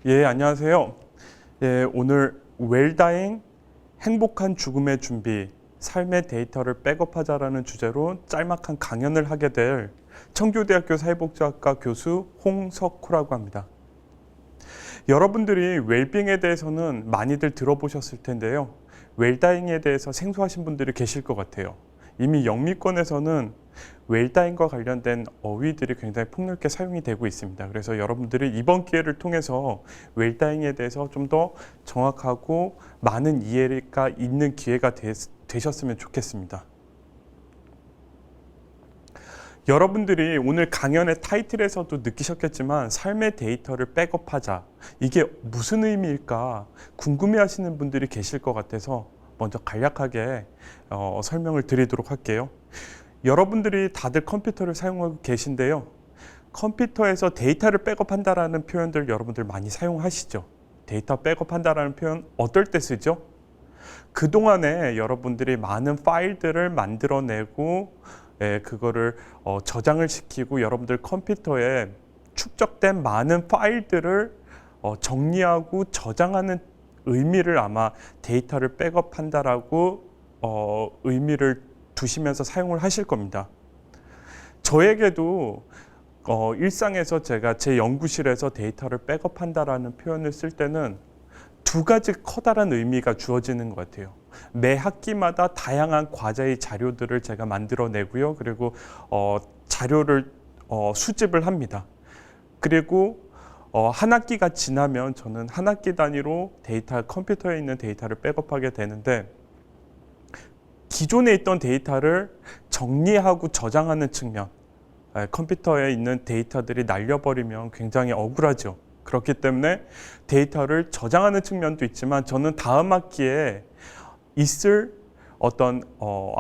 예, 안녕하세요. 예, 오늘 웰다잉 행복한 죽음의 준비, 삶의 데이터를 백업하자라는 주제로 짤막한 강연을 하게 될 청교대학교 사회복지학과 교수 홍석호라고 합니다. 여러분들이 웰빙에 대해서는 많이들 들어보셨을 텐데요. 웰다잉에 대해서 생소하신 분들이 계실 것 같아요. 이미 영미권에서는 웰다잉과 관련된 어휘들이 굉장히 폭넓게 사용이 되고 있습니다. 그래서 여러분들이 이번 기회를 통해서 웰다잉에 대해서 좀 더 정확하고 많은 이해가 있는 기회가 되셨으면 좋겠습니다. 여러분들이 오늘 강연의 타이틀에서도 느끼셨겠지만 삶의 데이터를 백업하자, 이게 무슨 의미일까 궁금해하시는 분들이 계실 것 같아서 먼저 간략하게 설명을 드리도록 할게요. 여러분들이 다들 컴퓨터를 사용하고 계신데요. 컴퓨터에서 데이터를 백업한다라는 표현들 여러분들 많이 사용하시죠. 데이터 백업한다라는 표현 어떨 때 쓰죠? 그동안에 여러분들이 많은 파일들을 만들어내고 그거를 저장을 시키고 여러분들 컴퓨터에 축적된 많은 파일들을 정리하고 저장하는 의미를 아마 데이터를 백업한다라고 의미를 두시면서 사용을 하실 겁니다. 저에게도 일상에서 제가 제 연구실에서 데이터를 백업한다라는 표현을 쓸 때는 두 가지 커다란 의미가 주어지는 것 같아요. 매 학기마다 다양한 과제의 자료들을 제가 만들어내고요. 그리고 자료를 수집을 합니다. 그리고 한 학기가 지나면 저는 한 학기 단위로 컴퓨터에 있는 데이터를 백업하게 되는데, 기존에 있던 데이터를 정리하고 저장하는 측면, 컴퓨터에 있는 데이터들이 날려버리면 굉장히 억울하죠. 그렇기 때문에 데이터를 저장하는 측면도 있지만, 저는 다음 학기에 있을 어떤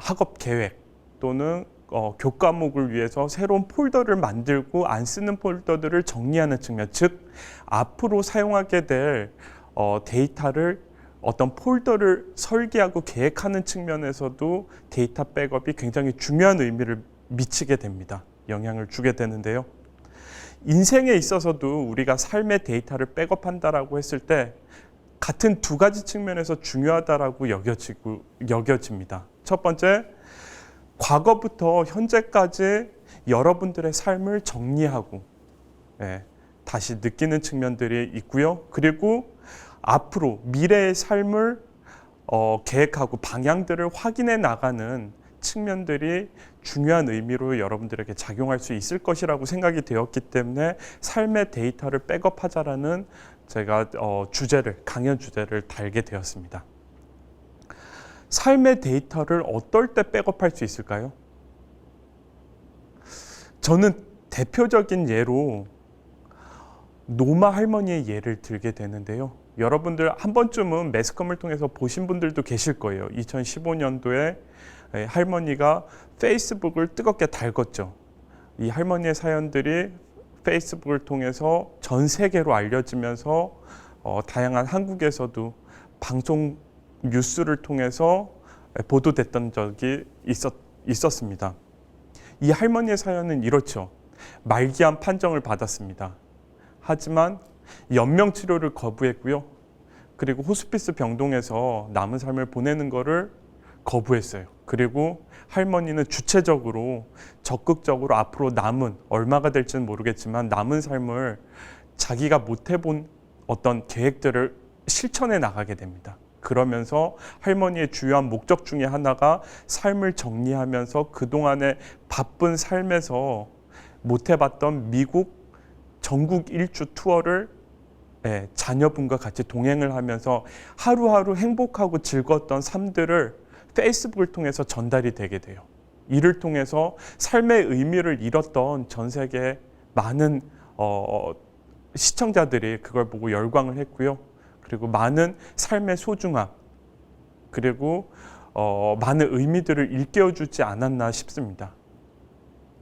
학업 계획 또는 교과목을 위해서 새로운 폴더를 만들고 안 쓰는 폴더들을 정리하는 측면, 즉 앞으로 사용하게 될 데이터를 어떤 폴더를 설계하고 계획하는 측면에서도 데이터 백업이 굉장히 중요한 의미를 미치게 됩니다. 영향을 주게 되는데요. 인생에 있어서도 우리가 삶의 데이터를 백업한다라고 했을 때 같은 두 가지 측면에서 중요하다라고 여겨집니다. 첫 번째, 과거부터 현재까지 여러분들의 삶을 정리하고 다시 느끼는 측면들이 있고요. 그리고 앞으로 미래의 삶을 계획하고 방향들을 확인해 나가는 측면들이 중요한 의미로 여러분들에게 작용할 수 있을 것이라고 생각이 되었기 때문에 삶의 데이터를 백업하자라는 제가 강연 주제를 달게 되었습니다. 삶의 데이터를 어떨 때 백업할 수 있을까요? 저는 대표적인 예로 노마 할머니의 예를 들게 되는데요. 여러분들 한 번쯤은 매스컴을 통해서 보신 분들도 계실 거예요. 2015년도에 할머니가 페이스북을 뜨겁게 달궜죠. 이 할머니의 사연들이 페이스북을 통해서 전 세계로 알려지면서 다양한 한국에서도 방송 뉴스를 통해서 보도됐던 적이 있었습니다. 이 할머니의 사연은 이렇죠. 말기암 판정을 받았습니다. 하지만 연명 치료를 거부했고요. 그리고 호스피스 병동에서 남은 삶을 보내는 것을 거부했어요. 그리고 할머니는 주체적으로 적극적으로 앞으로 남은, 얼마가 될지는 모르겠지만 남은 삶을 자기가 못 해본 어떤 계획들을 실천해 나가게 됩니다. 그러면서 할머니의 주요한 목적 중에 하나가 삶을 정리하면서 그동안의 바쁜 삶에서 못 해봤던 미국 전국 일주 투어를 자녀분과 같이 동행을 하면서 하루하루 행복하고 즐거웠던 삶들을 페이스북을 통해서 전달이 되게 돼요. 이를 통해서 삶의 의미를 잃었던 전 세계 많은 시청자들이 그걸 보고 열광을 했고요. 그리고 많은 삶의 소중함, 그리고 많은 의미들을 일깨워주지 않았나 싶습니다.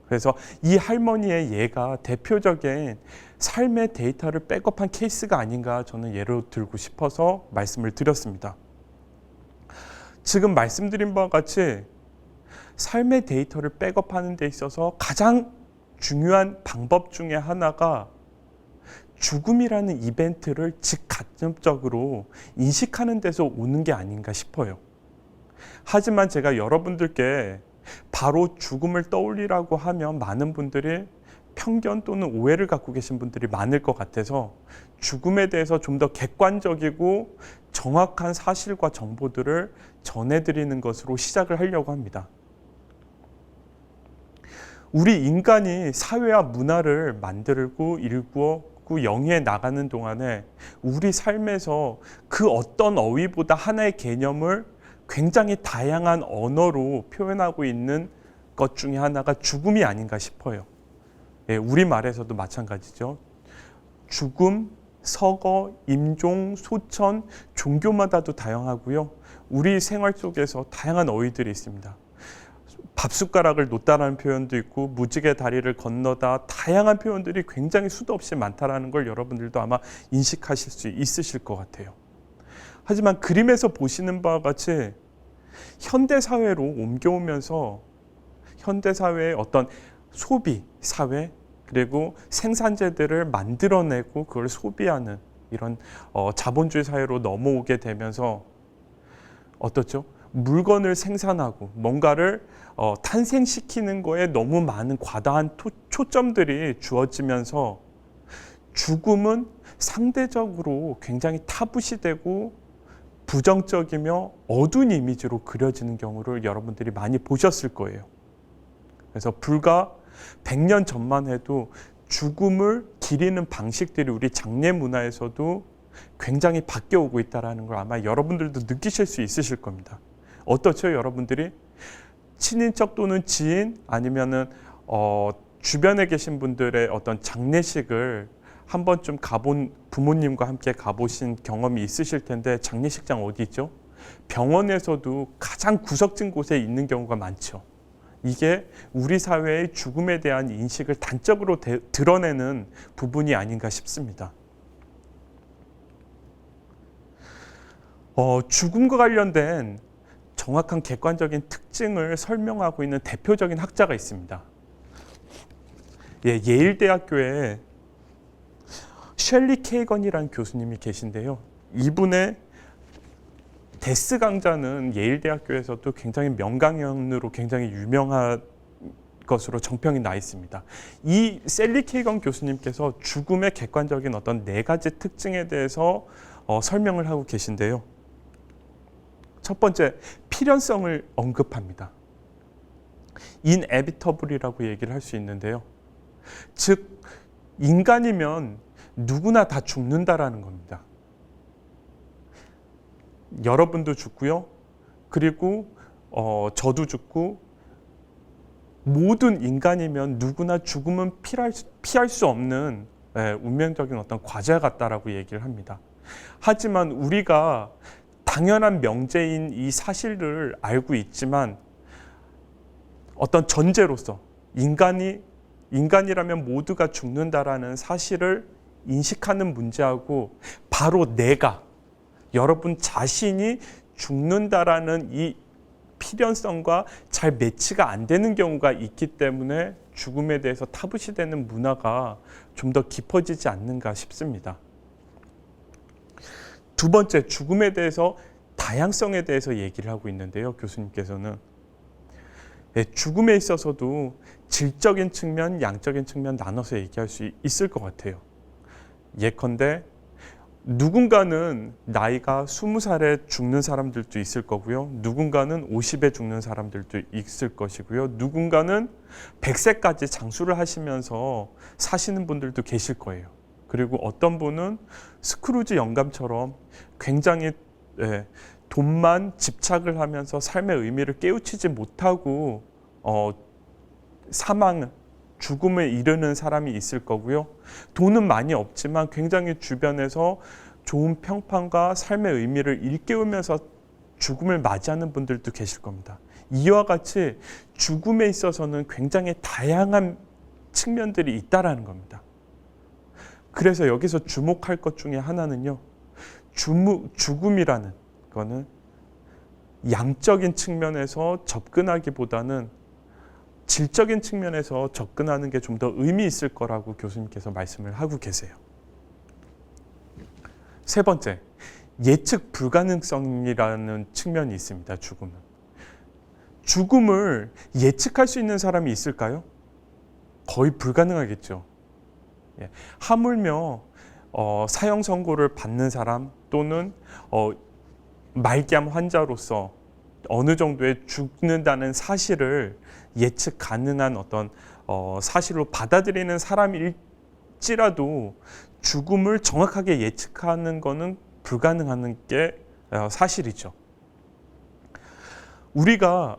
그래서 이 할머니의 예가 대표적인 삶의 데이터를 백업한 케이스가 아닌가 저는 예로 들고 싶어서 말씀을 드렸습니다. 지금 말씀드린 바와 같이 삶의 데이터를 백업하는 데 있어서 가장 중요한 방법 중에 하나가 죽음이라는 이벤트를 직간접적으로 인식하는 데서 오는 게 아닌가 싶어요. 하지만 제가 여러분들께 바로 죽음을 떠올리라고 하면 많은 분들이 편견 또는 오해를 갖고 계신 분들이 많을 것 같아서 죽음에 대해서 좀 더 객관적이고 정확한 사실과 정보들을 전해드리는 것으로 시작을 하려고 합니다. 우리 인간이 사회와 문화를 만들고 일구고 영위해 나가는 동안에 우리 삶에서 그 어떤 어휘보다 하나의 개념을 굉장히 다양한 언어로 표현하고 있는 것 중에 하나가 죽음이 아닌가 싶어요. 예, 우리말에서도 마찬가지죠. 죽음, 서거, 임종, 소천, 종교마다도 다양하고요. 우리 생활 속에서 다양한 어휘들이 있습니다. 밥숟가락을 놓다라는 표현도 있고 무지개 다리를 건너다, 다양한 표현들이 굉장히 수도 없이 많다라는 걸 여러분들도 아마 인식하실 수 있으실 것 같아요. 하지만 그림에서 보시는 바와 같이 현대사회로 옮겨오면서 현대사회의 어떤 소비, 사회, 그리고 생산재들을 만들어내고 그걸 소비하는 이런 자본주의 사회로 넘어오게 되면서 어떻죠? 물건을 생산하고 뭔가를 탄생시키는 거에 너무 많은 과다한 초점들이 주어지면서 죽음은 상대적으로 굉장히 타부시되고 부정적이며 어두운 이미지로 그려지는 경우를 여러분들이 많이 보셨을 거예요. 그래서 불과 100년 전만 해도 죽음을 기리는 방식들이 우리 장례 문화에서도 굉장히 바뀌어오고 있다는 걸 아마 여러분들도 느끼실 수 있으실 겁니다. 어떻죠, 여러분들이? 친인척 또는 지인 아니면은 주변에 계신 분들의 어떤 장례식을 한 번쯤 가본 부모님과 함께 가보신 경험이 있으실 텐데 장례식장 어디 있죠? 병원에서도 가장 구석진 곳에 있는 경우가 많죠. 이게 우리 사회의 죽음에 대한 인식을 단적으로 드러내는 부분이 아닌가 싶습니다. 죽음과 관련된 정확한 객관적인 특징을 설명하고 있는 대표적인 학자가 있습니다. 예, 예일대학교에 셸리 케이건이라는 교수님이 계신데요. 이분의 데스 강좌는 예일대학교에서도 굉장히 명강연으로 굉장히 유명한 것으로 정평이 나 있습니다. 이 셀리 케이건 교수님께서 죽음의 객관적인 어떤 4가지 특징에 대해서 설명을 하고 계신데요. 첫 번째, 필연성을 언급합니다. inevitable이라고 얘기를 할 수 있는데요. 즉, 인간이면 누구나 다 죽는다라는 겁니다. 여러분도 죽고요. 그리고 저도 죽고 모든 인간이면 누구나 죽음은 피할 수 없는 운명적인 어떤 과제 같다라고 얘기를 합니다. 하지만 우리가 당연한 명제인 이 사실을 알고 있지만 어떤 전제로서 인간이라면 모두가 죽는다라는 사실을 인식하는 문제하고 바로 내가 여러분 자신이 죽는다라는 이 필연성과 잘 매치가 안 되는 경우가 있기 때문에 죽음에 대해서 타부시되는 문화가 좀 더 깊어지지 않는가 싶습니다. 두 번째, 죽음에 대해서 다양성에 대해서 얘기를 하고 있는데요. 교수님께서는 죽음에 있어서도 질적인 측면, 양적인 측면 나눠서 얘기할 수 있을 것 같아요. 예컨대 누군가는 나이가 20살에 죽는 사람들도 있을 거고요. 누군가는 50에 죽는 사람들도 있을 것이고요. 누군가는 100세까지 장수를 하시면서 사시는 분들도 계실 거예요. 그리고 어떤 분은 스크루지 영감처럼 굉장히 돈만 집착을 하면서 삶의 의미를 깨우치지 못하고 죽음에 이르는 사람이 있을 거고요. 돈은 많이 없지만 굉장히 주변에서 좋은 평판과 삶의 의미를 일깨우면서 죽음을 맞이하는 분들도 계실 겁니다. 이와 같이 죽음에 있어서는 굉장히 다양한 측면들이 있다라는 겁니다. 그래서 여기서 주목할 것 중에 하나는요. 죽음이라는 거는 양적인 측면에서 접근하기보다는 질적인 측면에서 접근하는 게 좀 더 의미 있을 거라고 교수님께서 말씀을 하고 계세요. 세 번째, 예측 불가능성이라는 측면이 있습니다. 죽음을 예측할 수 있는 사람이 있을까요? 거의 불가능하겠죠. 하물며 사형 선고를 받는 사람 또는 말기암 환자로서 어느 정도의 죽는다는 사실을 예측 가능한 어떤 사실로 받아들이는 사람일지라도 죽음을 정확하게 예측하는 것은 불가능한 게 사실이죠. 우리가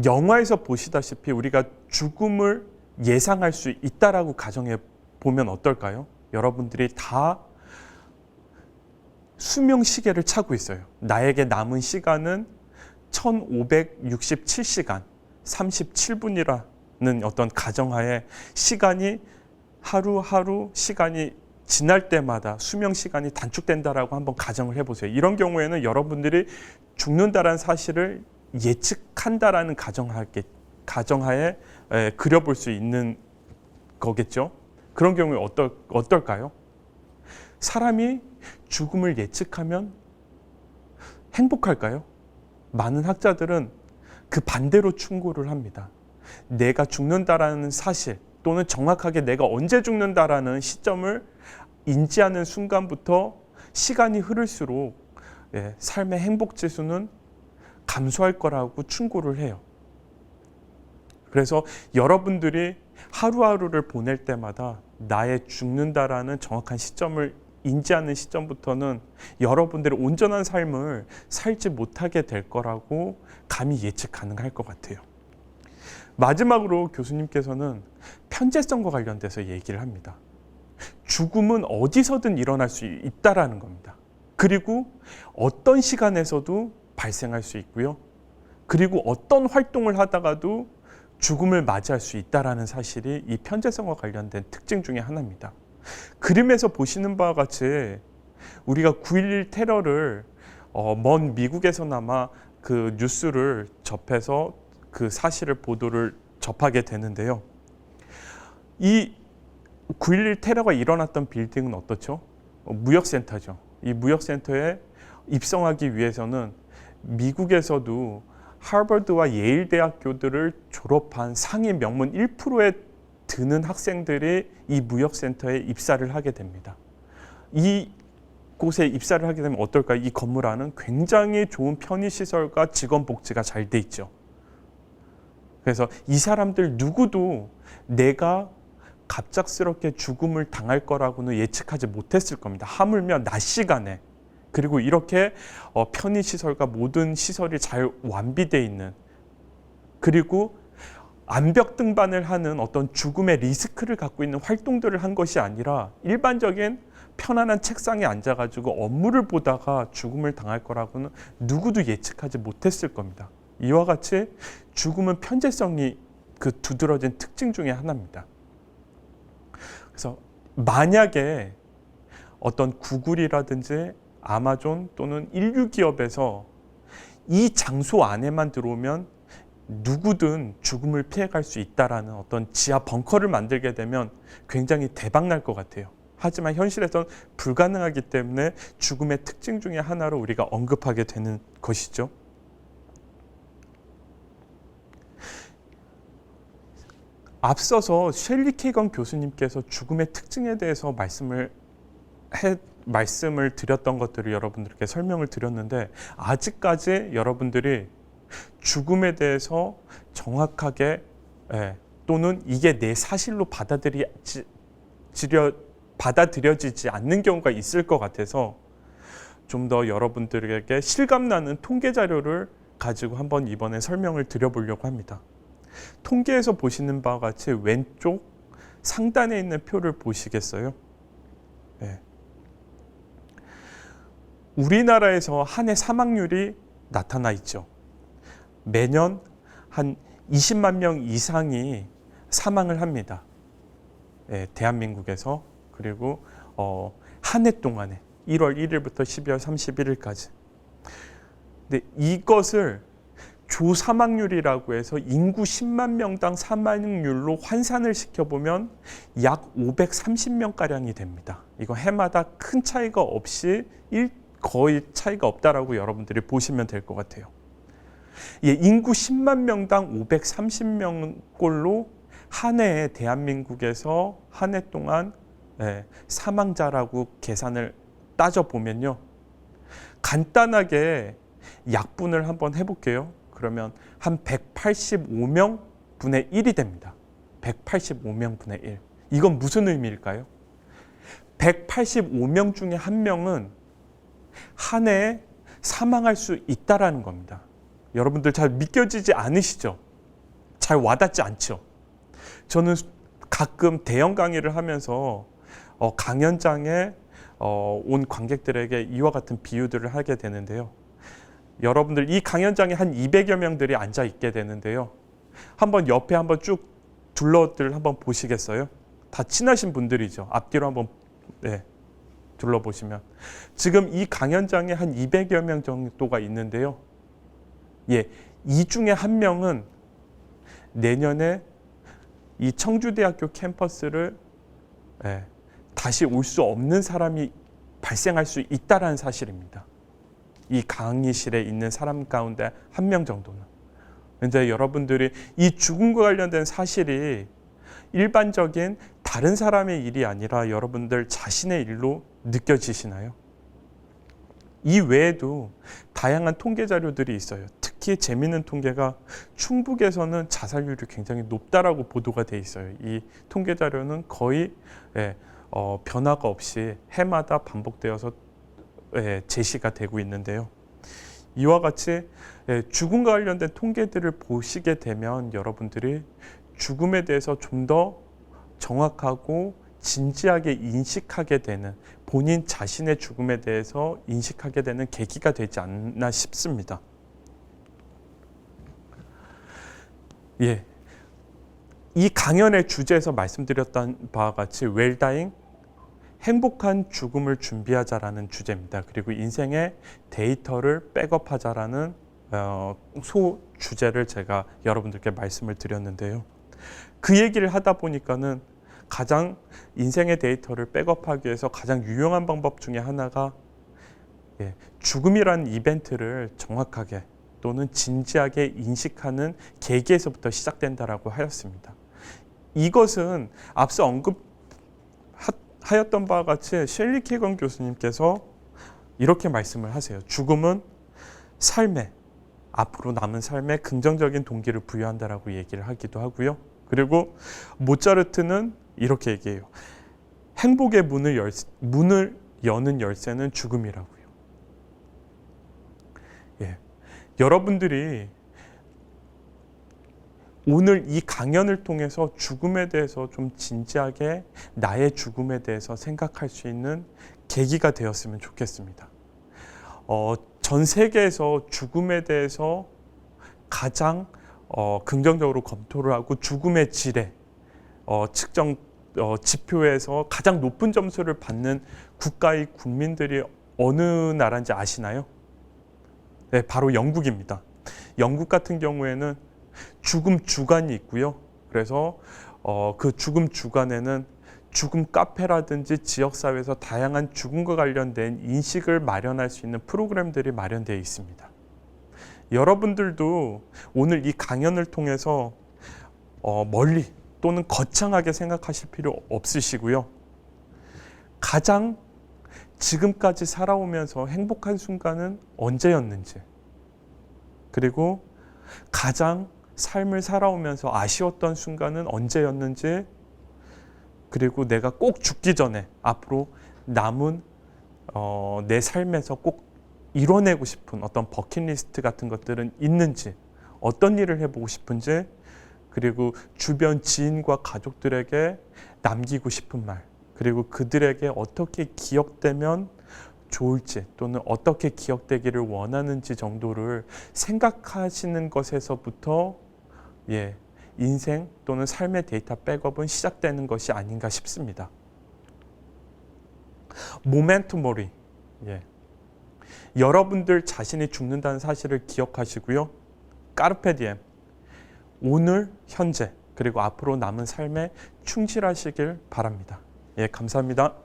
영화에서 보시다시피 우리가 죽음을 예상할 수 있다라고 가정해 보면 어떨까요? 여러분들이 다 수명 시계를 차고 있어요. 나에게 남은 시간은 1567시간 37분이라는 어떤 가정하에 시간이 하루하루 시간이 지날 때마다 수명 시간이 단축된다라고 한번 가정을 해보세요. 이런 경우에는 여러분들이 죽는다라는 사실을 예측한다라는 가정하에 그려볼 수 있는 거겠죠. 그런 경우에 어떨까요? 사람이 죽음을 예측하면 행복할까요? 많은 학자들은 그 반대로 충고를 합니다. 내가 죽는다라는 사실 또는 정확하게 내가 언제 죽는다라는 시점을 인지하는 순간부터 시간이 흐를수록 삶의 행복 지수는 감소할 거라고 충고를 해요. 그래서 여러분들이 하루하루를 보낼 때마다 나의 죽는다라는 정확한 시점을 인지하는 시점부터는 여러분들의 온전한 삶을 살지 못하게 될 거라고 감히 예측 가능할 것 같아요. 마지막으로 교수님께서는 편재성과 관련돼서 얘기를 합니다. 죽음은 어디서든 일어날 수 있다라는 겁니다. 그리고 어떤 시간에서도 발생할 수 있고요. 그리고 어떤 활동을 하다가도 죽음을 맞이할 수 있다라는 사실이 이 편재성과 관련된 특징 중에 하나입니다. 그림에서 보시는 바와 같이 우리가 9.11 테러를 먼 미국에서나마 그 뉴스를 접해서 그 사실을 보도를 접하게 되는데요. 이 9.11 테러가 일어났던 빌딩은 어떻죠? 무역센터죠. 이 무역센터에 입성하기 위해서는 미국에서도 하버드와 예일 대학교들을 졸업한 상위 명문 1%에 드는 학생들이 이 무역센터에 입사를 하게 됩니다. 이 곳에 입사를 하게 되면 어떨까요? 이 건물 안은 굉장히 좋은 편의시설과 직원 복지가 잘 돼 있죠. 그래서 이 사람들 누구도 내가 갑작스럽게 죽음을 당할 거라고는 예측하지 못했을 겁니다. 하물며 낮 시간에 그리고 이렇게 편의시설과 모든 시설이 잘 완비되어 있는 그리고 암벽 등반을 하는 어떤 죽음의 리스크를 갖고 있는 활동들을 한 것이 아니라 일반적인 편안한 책상에 앉아가지고 업무를 보다가 죽음을 당할 거라고는 누구도 예측하지 못했을 겁니다. 이와 같이 죽음은 편재성이 그 두드러진 특징 중에 하나입니다. 그래서 만약에 어떤 구글이라든지 아마존 또는 인류 기업에서 이 장소 안에만 들어오면 누구든 죽음을 피해갈 수 있다라는 어떤 지하 벙커를 만들게 되면 굉장히 대박 날 것 같아요. 하지만 현실에서는 불가능하기 때문에 죽음의 특징 중에 하나로 우리가 언급하게 되는 것이죠. 앞서서 셸리 케이건 교수님께서 죽음의 특징에 대해서 말씀을 드렸던 것들을 여러분들께 설명을 드렸는데 아직까지 여러분들이 죽음에 대해서 정확하게 또는 이게 내 사실로 받아들여지지 않는 경우가 있을 것 같아서 좀 더 여러분들에게 실감나는 통계 자료를 가지고 한번 이번에 설명을 드려보려고 합니다. 통계에서 보시는 바와 같이 왼쪽 상단에 있는 표를 보시겠어요? 우리나라에서 한 해 사망률이 나타나 있죠. 매년 한 20만 명 이상이 사망을 합니다. 대한민국에서. 그리고 한 해 동안에 1월 1일부터 12월 31일까지. 근데 이것을 조사망률이라고 해서 인구 10만 명당 사망률로 환산을 시켜보면 약 530명가량이 됩니다. 이거 해마다 큰 차이가 없이 거의 차이가 없다라고 여러분들이 보시면 될 것 같아요. 예, 인구 10만 명당 530명꼴로 한 해에 대한민국에서 한 해 동안 사망자라고 계산을 따져보면요. 간단하게 약분을 한번 해볼게요. 그러면 한 185명 분의 1이 됩니다. 185명 분의 1. 이건 무슨 의미일까요? 185명 중에 한 명은 한 해에 사망할 수 있다라는 겁니다. 여러분들 잘 믿겨지지 않으시죠? 잘 와닿지 않죠? 저는 가끔 대형 강의를 하면서 강연장에 온 관객들에게 이와 같은 비유들을 하게 되는데요. 여러분들 이 강연장에 한 200여 명들이 앉아 있게 되는데요. 한번 옆에 한번 쭉 둘러들 한번 보시겠어요? 다 친하신 분들이죠. 앞뒤로 한번 둘러보시면 지금 이 강연장에 한 200여 명 정도가 있는데요. 예, 이 중에 한 명은 내년에 이 청주대학교 캠퍼스를 다시 올 수 없는 사람이 발생할 수 있다는 사실입니다. 이 강의실에 있는 사람 가운데 한 명 정도는. 그런데 여러분들이 이 죽음과 관련된 사실이 일반적인 다른 사람의 일이 아니라 여러분들 자신의 일로 느껴지시나요? 이 외에도 다양한 통계 자료들이 있어요. 특히 재미있는 통계가 충북에서는 자살률이 굉장히 높다라고 보도가 돼 있어요. 이 통계 자료는 거의 변화가 없이 해마다 반복되어서 제시가 되고 있는데요. 이와 같이 죽음과 관련된 통계들을 보시게 되면 여러분들이 죽음에 대해서 좀 더 정확하고 진지하게 인식하게 되는, 본인 자신의 죽음에 대해서 인식하게 되는 계기가 되지 않나 싶습니다. 예, 이 강연의 주제에서 말씀드렸던 바와 같이 웰다잉, 행복한 죽음을 준비하자라는 주제입니다. 그리고 인생의 데이터를 백업하자라는 소 주제를 제가 여러분들께 말씀을 드렸는데요. 그 얘기를 하다 보니까는 가장 인생의 데이터를 백업하기 위해서 가장 유용한 방법 중에 하나가 죽음이라는 이벤트를 정확하게 또는 진지하게 인식하는 계기에서부터 시작된다라고 하였습니다. 이것은 앞서 언급하였던 바와 같이 셸리 케건 교수님께서 이렇게 말씀을 하세요. 죽음은 삶에, 앞으로 남은 삶에 긍정적인 동기를 부여한다라고 얘기를 하기도 하고요. 그리고 모차르트는 이렇게 얘기해요. 행복의 문을 여는 열쇠는 죽음이라고요. 예, 여러분들이 오늘 이 강연을 통해서 죽음에 대해서 좀 진지하게 나의 죽음에 대해서 생각할 수 있는 계기가 되었으면 좋겠습니다. 전 세계에서 죽음에 대해서 가장 긍정적으로 검토를 하고 죽음의 질에 측정 지표에서 가장 높은 점수를 받는 국가의 국민들이 어느 나라인지 아시나요? 네, 바로 영국입니다. 영국 같은 경우에는 죽음 주간이 있고요. 그래서 그 죽음 주간에는 죽음 카페라든지 지역사회에서 다양한 죽음과 관련된 인식을 마련할 수 있는 프로그램들이 마련되어 있습니다. 여러분들도 오늘 이 강연을 통해서 멀리 또는 거창하게 생각하실 필요 없으시고요. 가장 지금까지 살아오면서 행복한 순간은 언제였는지, 그리고 가장 삶을 살아오면서 아쉬웠던 순간은 언제였는지, 그리고 내가 꼭 죽기 전에 앞으로 남은 내 삶에서 꼭 이뤄내고 싶은 어떤 버킷리스트 같은 것들은 있는지, 어떤 일을 해보고 싶은지, 그리고 주변 지인과 가족들에게 남기고 싶은 말, 그리고 그들에게 어떻게 기억되면 좋을지 또는 어떻게 기억되기를 원하는지 정도를 생각하시는 것에서부터 인생 또는 삶의 데이터 백업은 시작되는 것이 아닌가 싶습니다. 모멘토 모리, 여러분들 자신이 죽는다는 사실을 기억하시고요. 까르페디엠. 오늘, 현재, 그리고 앞으로 남은 삶에 충실하시길 바랍니다. 예, 감사합니다.